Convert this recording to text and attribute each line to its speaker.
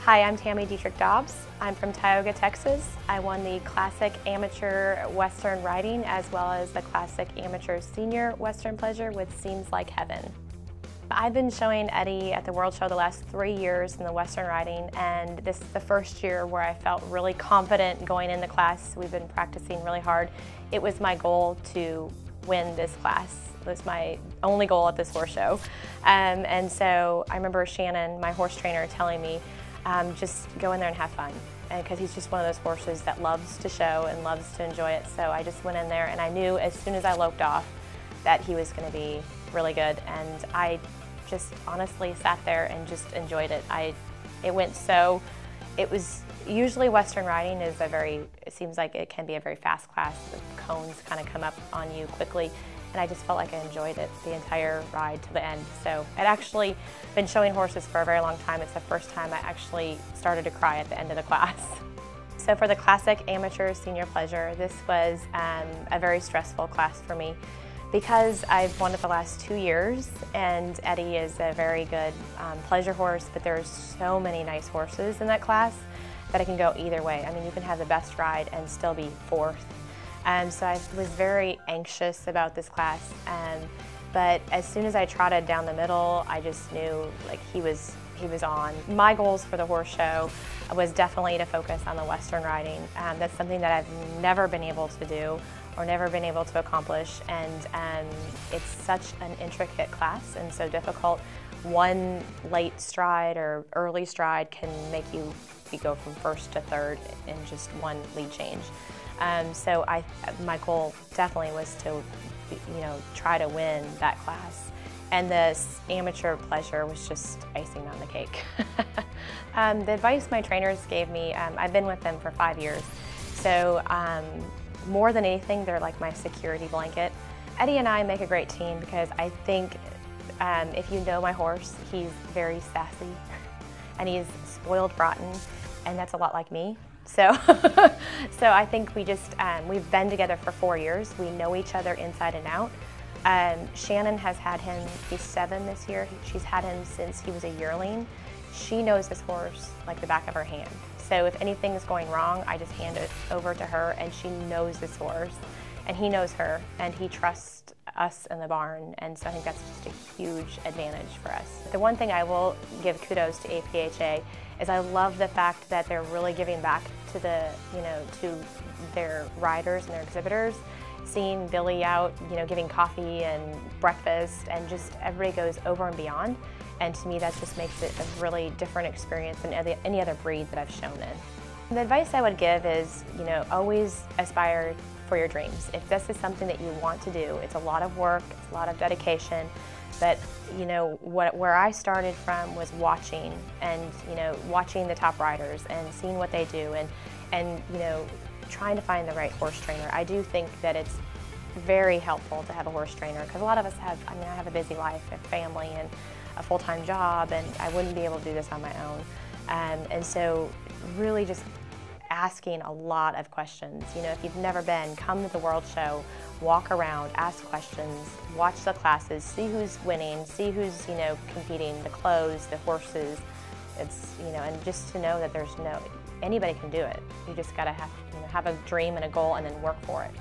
Speaker 1: Hi, I'm Tami Deitrich Dobbs. I'm from Tioga, Texas. I won the Classic Amateur Western Riding as well as the Classic Amateur Senior Western Pleasure with Seems Like Heaven. I've been showing Eddie at the World Show the last 3 years in the Western Riding, and this is the first year where I felt really confident going in the class. We've been practicing really hard. It was my goal to win this class. It was my only goal at this horse show. And so I remember Shannon, my horse trainer, telling me, just go in there and have fun, because he's just one of those horses that loves to show and loves to enjoy it. So I just went in there and I knew as soon as I loped off that he was going to be really good, and I just honestly sat there and just enjoyed it. It was usually Western riding is it seems like it can be a very fast class. The cones kind of come up on you quickly, and I just felt like I enjoyed it the entire ride to the end. So I'd actually been showing horses for a very long time. It's the first time I actually started to cry at the end of the class. So for the Classic Amateur Senior Pleasure, this was a very stressful class for me because I've won it the last 2 years, and Eddie is a very good pleasure horse, but there's so many nice horses in that class that it can go either way. I mean, you can have the best ride and still be fourth. So I was very anxious about this class, but as soon as I trotted down the middle, I just knew like he was on. My goals for the horse show was definitely to focus on the Western riding. That's something that I've never been able to do or never been able to accomplish, and it's such an intricate class and so difficult. One late stride or early stride can make you go from first to third in just one lead change. So my goal definitely was to, try to win that class. And this amateur pleasure was just icing on the cake. The advice my trainers gave me, I've been with them for 5 years. So more than anything, they're like my security blanket. Eddie and I make a great team because I think if you know my horse, he's very sassy and he's spoiled rotten, and that's a lot like me. So I think we've been together for 4 years. We know each other inside and out. Shannon has had him, he's 7 this year. She's had him since he was a yearling. She knows this horse like the back of her hand. So if anything's going wrong, I just hand it over to her, and she knows this horse, and he knows her, and he trusts us in the barn, and so I think that's just a huge advantage for us. The one thing I will give kudos to APHA is I love the fact that they're really giving back to to their riders and their exhibitors. Seeing Billy out, giving coffee and breakfast, and just everybody goes over and beyond. And to me, that just makes it a really different experience than any other breed that I've shown in. The advice I would give is, always aspire for your dreams. If this is something that you want to do, it's a lot of work, it's a lot of dedication, but where I started from was watching the top riders and seeing what they do, and trying to find the right horse trainer. I do think that it's very helpful to have a horse trainer, because a lot of us have, I have a busy life, a family, and a full-time job, and I wouldn't be able to do this on my own. And so really just asking a lot of questions. If you've never been, come to the World Show, walk around, ask questions, watch the classes, see who's winning, see who's competing, the clothes, the horses. It's and just to know that anybody can do it. You just gotta have a dream and a goal and then work for it.